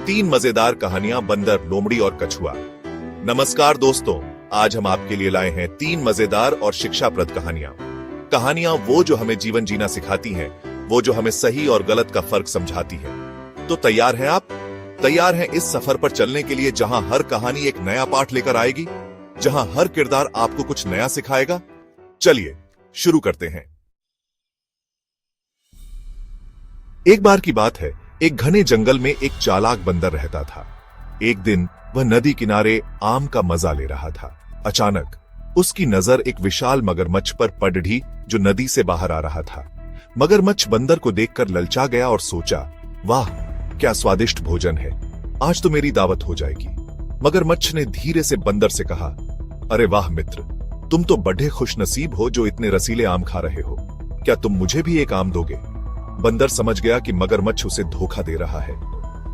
तीन मजेदार कहानियां बंदर, लोमड़ी और कछुआ। नमस्कार दोस्तों, आज हम आपके लिए लाए हैं तीन मजेदार और शिक्षाप्रद कहानियां वो जो हमें जीवन जीना सिखाती हैं, वो जो हमें सही और गलत का फर्क समझाती है। तो तैयार हैं आप? तैयार हैं इस सफर पर चलने के लिए जहां हर कहानी एक नया पाठ लेकर आएगी, जहां हर किरदार आपको कुछ नया सिखाएगा? चलिए शुरू करते हैं। एक बार की बात है, एक घने जंगल में एक चालाक बंदर रहता था। एक दिन वह नदी किनारे आम का मजा ले रहा था। अचानक उसकी नजर एक विशाल मगरमच्छ पर पड़ ढी जो नदी से बाहर आ रहा था। मगरमच्छ बंदर को देखकर ललचा गया और सोचा, वाह क्या स्वादिष्ट भोजन है, आज तो मेरी दावत हो जाएगी। मगरमच्छ ने धीरे से बंदर से कहा, अरे वाह मित्र, तुम तो बड़े खुशनसीब हो जो इतने रसीले आम खा रहे हो। क्या तुम मुझे भी एक आम दोगे? बंदर समझ गया कि मगरमच्छ उसे धोखा दे रहा है।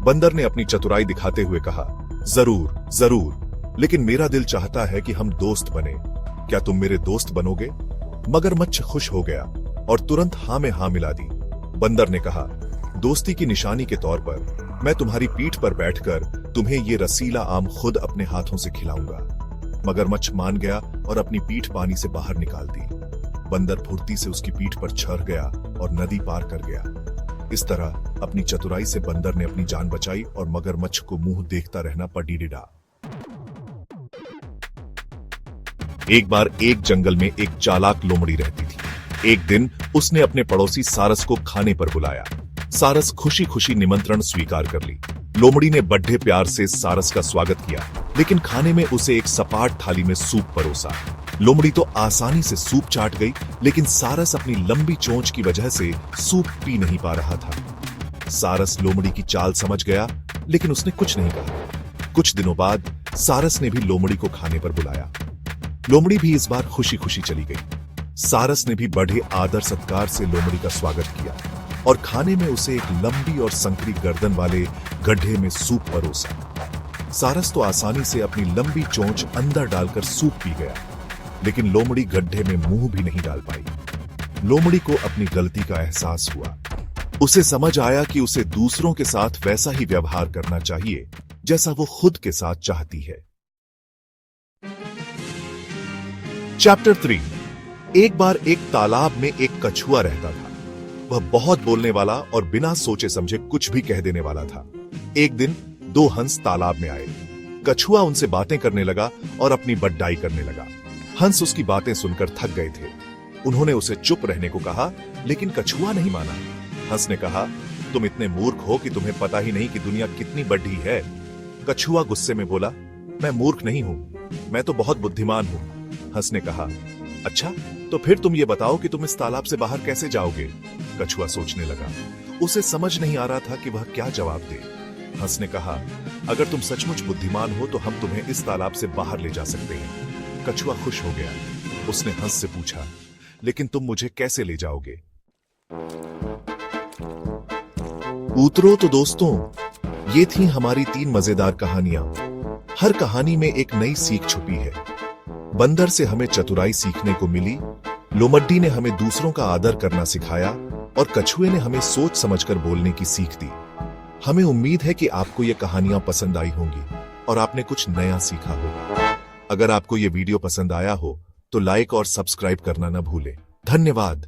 बंदर ने अपनी चतुराई दिखाते हुए कहा, जरूर जरूर, लेकिन मेरा दिल चाहता है कि हम दोस्त बने। क्या तुम मेरे दोस्त बनोगे? मगरमच्छ खुश हो गया और तुरंत हां में हां मिला दी। बंदर ने कहा, दोस्ती की निशानी के तौर पर मैं तुम्हारी पीठ पर बैठकर तुम्हें ये रसीला आम खुद अपने हाथों से खिलाऊंगा। मगरमच्छ मान गया और अपनी पीठ पानी से बाहर निकाल दी। बंदर फुर्ती से उसकी पीठ पर चढ़ गया और नदी पार कर गया। इस तरह अपनी चतुराई से बंदर ने अपनी जान बचाई और मगरमच्छ को मुंह देखता रहना पड़ीडिडा। एक बार एक जंगल में एक चालाक लोमड़ी रहती थी। एक दिन उसने अपने पड़ोसी सारस को खाने पर बुलाया। सारस खुशी खुशी निमंत्रण स्वीकार कर ली। लोमड़ी ने बड़े प्यार से सारस का स्वागत किया, लेकिन खाने में उसे एक सपाट थाली में सूप परोसा। लोमड़ी तो आसानी से सूप चाट गई, लेकिन सारस अपनी लंबी चोंच की वजह से सूप पी नहीं पा रहा था। सारस लोमड़ी की चाल समझ गया, लेकिन उसने कुछ नहीं कहा। कुछ दिनों बाद सारस ने भी लोमड़ी को खाने पर बुलाया। लोमड़ी भी इस बार खुशी खुशी चली गई। सारस ने भी बड़े आदर सत्कार से लोमड़ी का स्वागत किया और खाने में उसे एक लंबी और संकरी गर्दन वाले गड्ढे में सूप परोसा। सारस तो आसानी से अपनी लंबी चोंच अंदर डालकर सूप पी गया, लेकिन लोमड़ी गड्ढे में मुंह भी नहीं डाल पाई। लोमड़ी को अपनी गलती का एहसास हुआ। उसे समझ आया कि उसे दूसरों के साथ वैसा ही व्यवहार करना चाहिए जैसा वो खुद के साथ चाहती है। चैप्टर 3। एक बार एक तालाब में एक कछुआ रहता था। वह बहुत बोलने वाला और बिना सोचे समझे कुछ भी कह देने वाला था। एक दिन दो हंस तालाब में आए। कछुआ उनसे बातें करने लगा और अपनी बड़ाई करने लगा। हंस उसकी बातें सुनकर थक गए थे। उन्होंने उसे चुप रहने को कहा, लेकिन कछुआ नहीं माना। हंस ने कहा, तुम इतने मूर्ख हो कि तुम्हें पता ही नहीं कि दुनिया कितनी बड़ी है। कछुआ गुस्से में बोला, मैं मूर्ख नहीं हूं, मैं तो बहुत बुद्धिमान हूं। हंस ने कहा, अच्छा तो फिर तुम ये बताओ कि तुम इस तालाब से बाहर कैसे जाओगे? कछुआ सोचने लगा। उसे समझ नहीं आ रहा था कि वह क्या जवाब दे। हंस ने कहा, अगर तुम सचमुच बुद्धिमान हो तो हम तुम्हें इस तालाब से बाहर ले जा सकते हैं। कछुआ खुश हो गया। उसने हंस से पूछा, लेकिन तुम मुझे कैसे ले जाओगे? उतरो तो दोस्तों, ये थी हमारी तीन मजेदार कहानियां। हर कहानी में एक नई सीख छुपी है। बंदर से हमें चतुराई सीखने को मिली, लोमड्डी ने हमें दूसरों का आदर करना सिखाया और कछुए ने हमें सोच समझकर बोलने की सीख दी। हमें उम्मीद है कि आपको ये कहानियां पसंद आई होंगी और आपने कुछ नया सीखा होगा। अगर आपको ये वीडियो पसंद आया हो तो लाइक और सब्सक्राइब करना न भूलें। धन्यवाद।